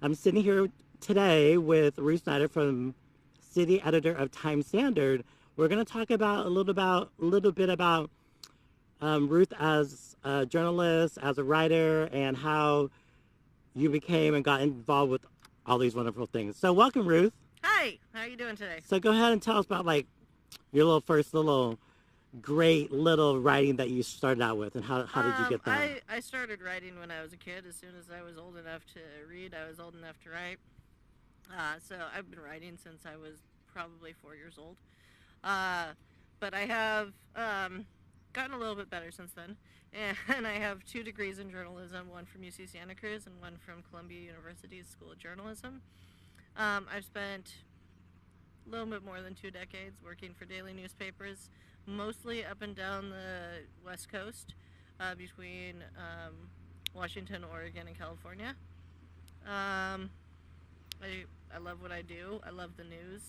I'm sitting here today with Ruth Schneider from City Editor of Time Standard. We're going to talk about a little bit about Ruth as a journalist, as a writer, and how you became and got involved with all these wonderful things. So, welcome, Ruth. Hi, how are you doing today? So, go ahead and tell us about like your little first little great little writing that you started out with, and how did you get that? I started writing when I was a kid. As soon as I was old enough to read, I was old enough to write. So I've been writing since I was probably 4 years old. Uh, but I have gotten a little bit better since then. And I have 2 degrees in journalism, one from UC Santa Cruz and one from Columbia University's School of Journalism. I've spent a little bit more than 2 decades working for daily newspapers, mostly up and down the West Coast, between Washington, Oregon, and California. Um, I love what I do. I love the news.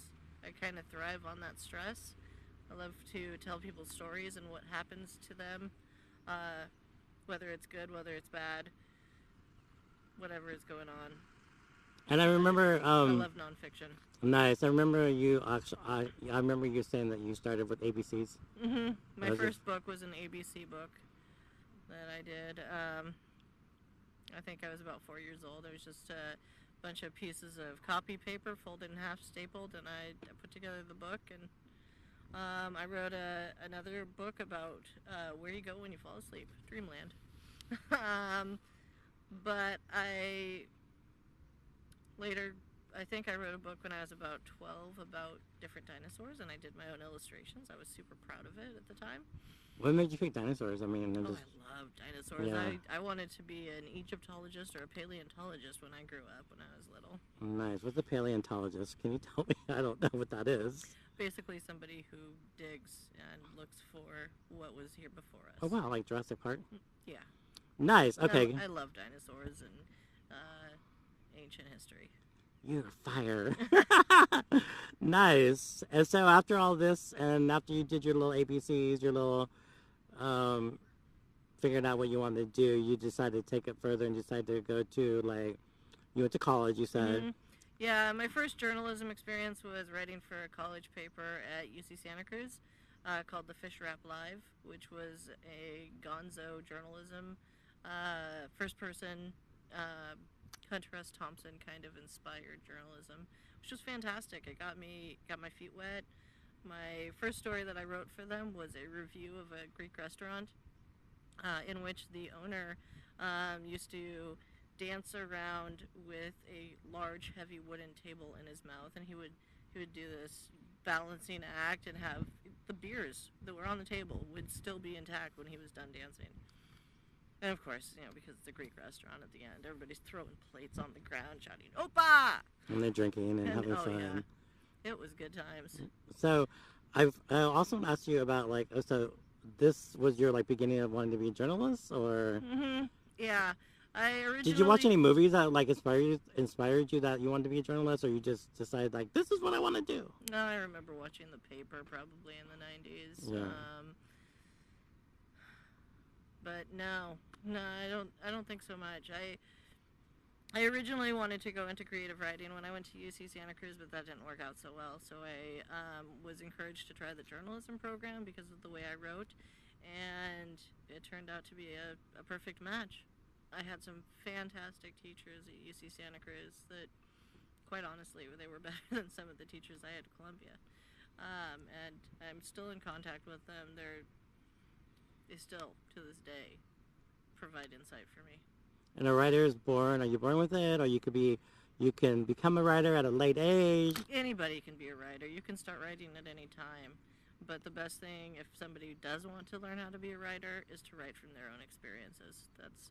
I kind of thrive on that stress. I love to tell people stories and what happens to them, uh, whether it's good, whether it's bad, whatever is going on. And I remember, I love nonfiction. nice. I remember you actually. I remember you saying that you started with ABCs. My Was it? first book was an ABC book that I did. I think I was about 4 years old. It was just a bunch of pieces of copy paper folded in half, stapled, and I put together the book. And I wrote another book about where you go when you fall asleep, Dreamland. um, but later, I think I wrote a book when I was about 12 about different dinosaurs, and I did my own illustrations. I was super proud of it at the time. What made you pick dinosaurs? I mean, I'm Oh, just I love dinosaurs. yeah, I wanted to be an Egyptologist or a paleontologist when I grew up when I was little. nice. What's a paleontologist? Can you tell me? I don't know what that is. Basically, somebody who digs and looks for what was here before us. Oh wow, like Jurassic Park. Yeah. Nice. Okay, I love dinosaurs and ancient history. you're fire. Nice. And so after all this, and after you did your little ABCs, your little um, figured out what you wanted to do, you decided to take it further and decided to go to like you went to college. You said. Yeah, my first journalism experience was writing for a college paper at UC Santa Cruz called The Fish Wrap Live, which was a gonzo journalism, first person, Hunter S. Thompson kind of inspired journalism, which was fantastic. It got my feet wet. My first story that I wrote for them was a review of a Greek restaurant in which the owner used to dance around with a large, heavy wooden table in his mouth, and he would do this balancing act and have the beers that were on the table would still be intact when he was done dancing. And of course, because it's a Greek restaurant at the end, everybody's throwing plates on the ground, shouting "Opa!" And they're drinking and having oh fun. yeah, it was good times. So, I also asked you about like so this was your like beginning of wanting to be a journalist, or Yeah, I originally. did you watch any movies that like inspired you that you wanted to be a journalist, or you just decided like this is what I want to do? No, I remember watching the paper probably in the 90s. Yeah. But no, I don't think so much. I originally wanted to go into creative writing when I went to UC Santa Cruz, but that didn't work out so well. So I was encouraged to try the journalism program because of the way I wrote, and it turned out to be a perfect match. I had some fantastic teachers at UC Santa Cruz that, quite honestly, they were better than some of the teachers I had at Columbia. And I'm still in contact with them. They still, to this day, provide insight for me. And a writer is born. Are you born with it, or you can become a writer at a late age? Anybody can be a writer. You can start writing at any time. But the best thing, if somebody does want to learn how to be a writer, is to write from their own experiences. That's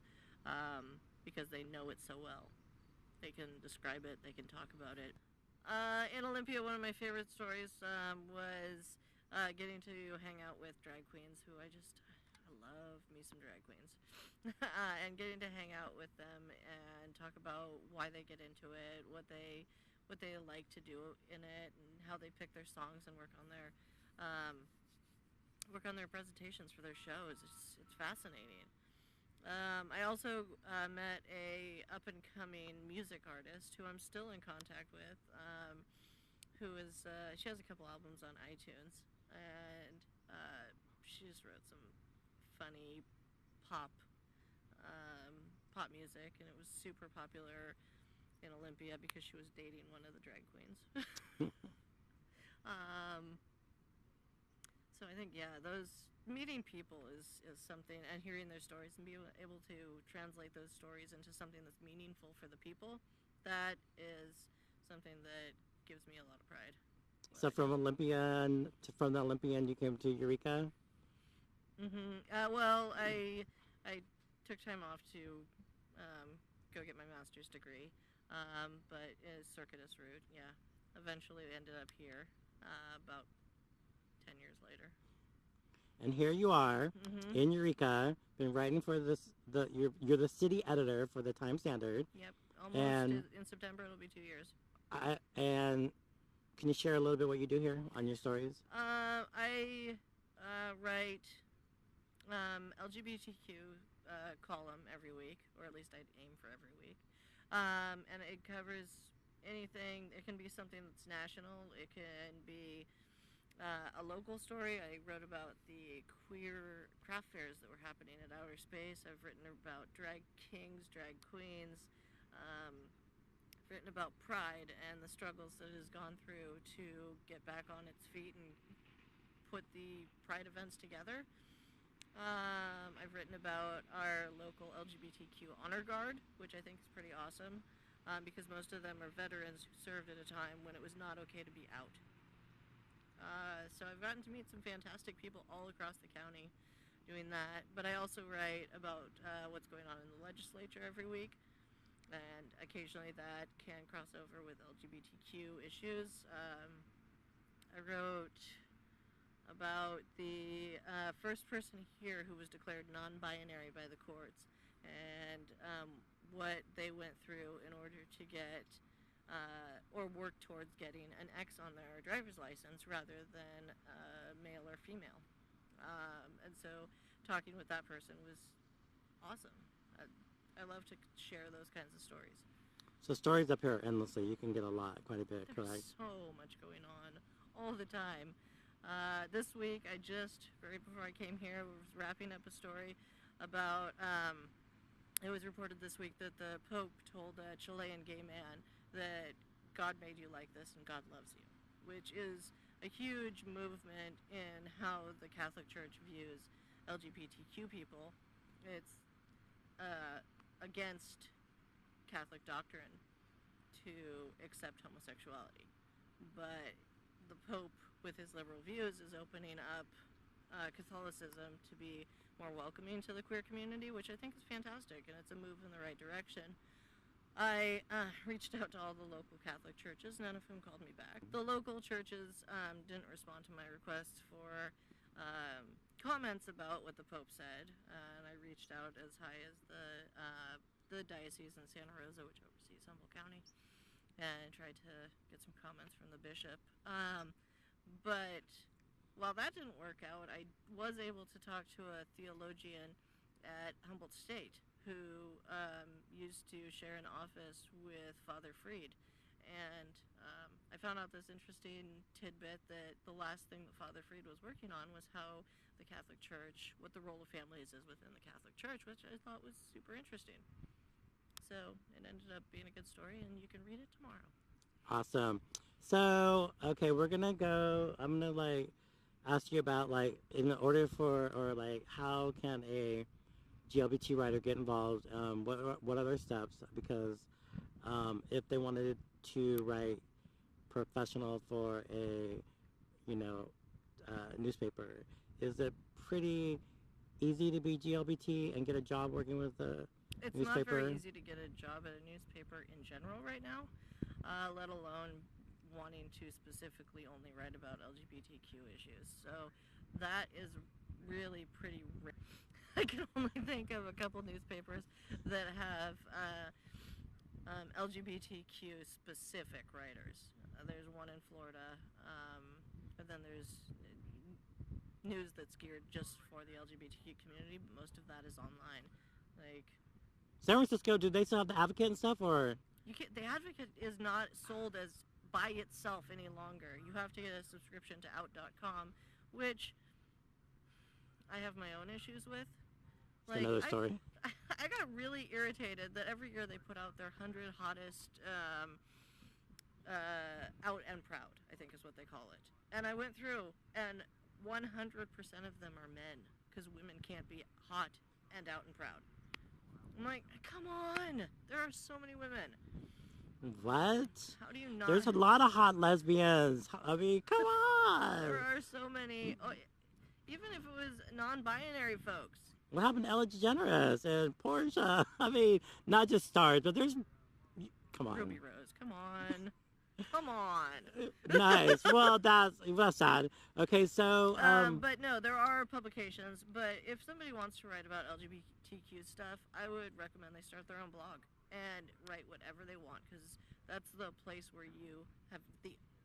because they know it so well. They can describe it. They can talk about it. In Olympia, one of my favorite stories was getting to hang out with drag queens who I love me some drag queens. And getting to hang out with them and talk about why they get into it, what they like to do in it, and how they pick their songs and work on their presentations for their shows. It's fascinating. I also met a up-and-coming music artist who I'm still in contact with, who is, she has a couple albums on iTunes, and she just wrote some funny pop pop music, and it was super popular in Olympia because she was dating one of the drag queens. um, so I think, yeah, those meeting people is something, and hearing their stories and being able to translate those stories into something that's meaningful for the people, that is something that gives me a lot of pride. So from the Olympian, you came to Eureka. Well, I took time off to go get my master's degree, but as circuitous route, yeah. Eventually ended up here about 10 years later. And here you are in Eureka, been writing for you're the city editor for the Time Standard. Yep, almost in September it'll be 2 years. And can you share a little bit what you do here on your stories? I write LGBTQ column every week, or at least I aim for every week. And it covers anything. It can be something that's national. It can be a local story. I wrote about the queer craft fairs that were happening at Outer Space. I've written about drag kings, drag queens. I've written about Pride and the struggles that it has gone through to get back on its feet and put the Pride events together. I've written about our local LGBTQ honor guard, which I think is pretty awesome, because most of them are veterans who served at a time when it was not okay to be out. So I've gotten to meet some fantastic people all across the county doing that, but I also write about what's going on in the legislature every week, and occasionally that can cross over with LGBTQ issues. I wrote about the first person here who was declared non-binary by the courts, and what they went through in order to get or work towards getting an X on their driver's license rather than male or female. And so talking with that person was awesome. I love to share those kinds of stories. So stories up here endlessly. You can get quite a bit, correct? There's so much going on all the time. This week, right before I came here, was wrapping up a story about, it was reported this week that the Pope told a Chilean gay man that God made you like this and God loves you, which is a huge movement in how the Catholic Church views LGBTQ people. It's against Catholic doctrine to accept homosexuality, but the Pope, with his liberal views, is opening up Catholicism to be more welcoming to the queer community, which I think is fantastic, and it's a move in the right direction. I reached out to all the local Catholic churches, none of whom called me back. The local churches didn't respond to my requests for comments about what the Pope said, and I reached out as high as the diocese in Santa Rosa, which oversees Humboldt County, and tried to get some comments from the bishop. But while that didn't work out, I was able to talk to a theologian at Humboldt State who used to share an office with Father Freed. And I found out this interesting tidbit that the last thing that Father Freed was working on was how the Catholic Church, what the role of families is within the Catholic Church, which I thought was super interesting. So it ended up being a good story, and you can read it tomorrow. Awesome. So, okay, I'm gonna ask you about in order for, or how can a GLBT writer get involved? What other steps? Because if they wanted to write professional for a newspaper, is it pretty easy to be GLBT and get a job working with a It's newspaper? not very easy to get a job at a newspaper in general right now, let alone wanting to specifically only write about LGBTQ issues. So that is really pretty rare. I can only think of a couple newspapers that have LGBTQ specific writers. There's one in Florida, and then there's news that's geared just for the LGBTQ community, but most of that is online. San Francisco, do they still have the Advocate and stuff, or? The Advocate is not sold as by itself any longer. You have to get a subscription to out.com, which I have my own issues with. It's another story. I got really irritated that every year they put out their 100 hottest out and proud, I think is what they call it. And I went through, and 100% of them are men, because women can't be hot and out and proud. I'm like, come on! There are so many women. What? How do you not? There's a lot of hot lesbians. I mean, come on! There are so many. Oh, even if it was non-binary folks. What happened to Ellen DeGeneres and Portia? I mean, not just stars, but there's... Come on. Ruby Rose, come on. Come on. Nice. Well, that's sad. Okay, so... but no, there are publications. But if somebody wants to write about LGBTQ stuff, I would recommend they start their own blog and write whatever they want, because that's the place where you have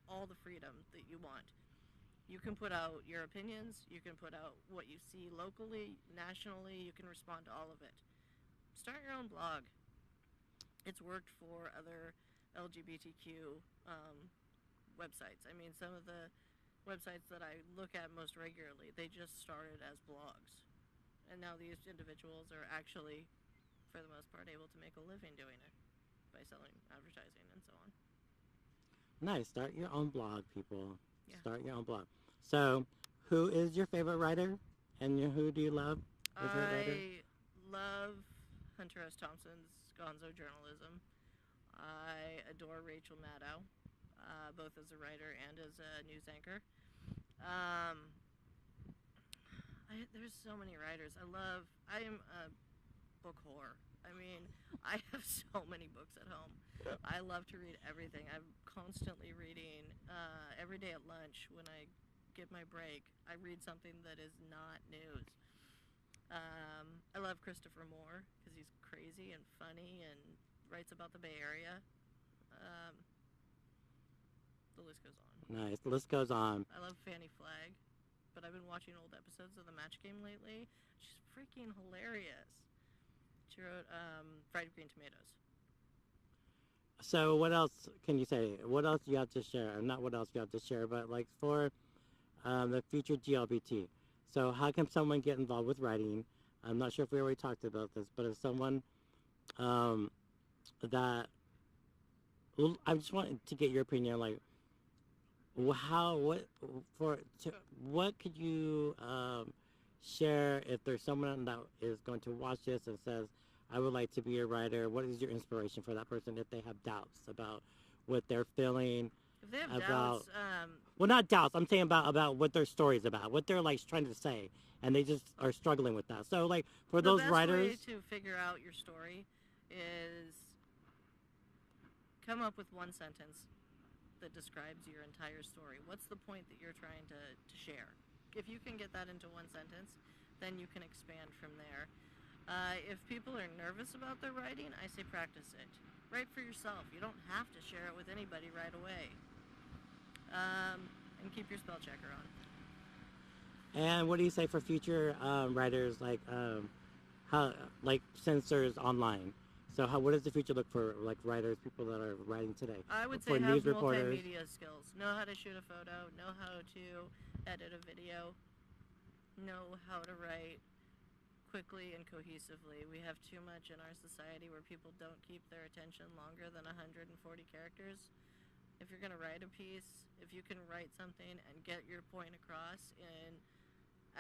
all the freedom that you want. You can put out your opinions, you can put out what you see locally, nationally, you can respond to all of it. Start your own blog. It's worked for other LGBTQ websites. I mean, some of the websites that I look at most regularly, they just started as blogs. And now these individuals are actually, for the most part, able to make a living doing it by selling advertising and so on. Nice. Start your own blog, people. Yeah. Start your own blog. So, who is your favorite writer? And who do you love? I love Hunter S. Thompson's Gonzo journalism. I adore Rachel Maddow, both as a writer and as a news anchor. There's so many writers. I am a book whore. I mean, I have so many books at home. I love to read everything. I'm constantly reading. Every day at lunch when I get my break, I read something that is not news. I love Christopher Moore because he's crazy and funny and writes about the Bay Area. The list goes on. Nice. The list goes on. I love Fannie Flagg, but I've been watching old episodes of The Match Game lately. She's freaking hilarious. She wrote Fried Green Tomatoes. So what else can you say? What else you have to share? Not what else you have to share, but like for the future GLBT. So how can someone get involved with writing? I'm not sure if we already talked about this, but if someone that... Well, I just wanted to get your opinion, like, what could you share if there's someone that is going to watch this and says, I would like to be a writer? What is your inspiration for that person if they have doubts about what they're feeling? If they have about, doubts, well, not doubts. I'm saying about what their story's about, what they're like trying to say, and they just are struggling with that. So, like for those writers, the best way to figure out your story is come up with one sentence that describes your entire story. What's the point that you're trying to share? If you can get that into one sentence, then you can expand from there. If people are nervous about their writing, I say practice it. Write for yourself. You don't have to share it with anybody right away. And keep your spell checker on. And what do you say for future writers, like censors online? So what does the future look for, like writers, people that are writing today? I would for say news have reporters. multimedia skills. Know how to shoot a photo. Know how to edit a video. Know how to write quickly and cohesively. We have too much in our society where people don't keep their attention longer than 140 characters. If you're going to write a piece, if you can write something and get your point across in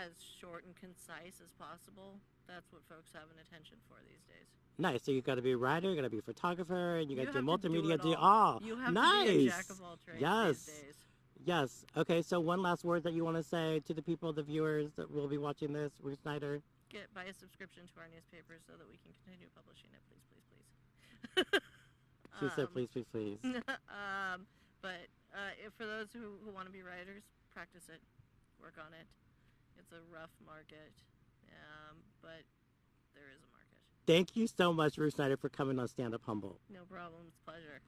as short and concise as possible, that's what folks have an attention for these days. Nice. So you got to be a writer, you got to be a photographer, and you got to do multimedia. Do it all. You have nice. to be a jack of all trades yes. these days. Yes. Okay. So one last word that you want to say to the people, the viewers that will be watching this, Ruth Schneider. Buy a subscription to our newspaper so that we can continue publishing it. Please, please, please. She said, please, please, please. But if for those who want to be writers, practice it. Work on it. It's a rough market, but there is a market. Thank you so much, Ruth Schneider, for coming on Stand Up Humboldt. No problem. It's a pleasure.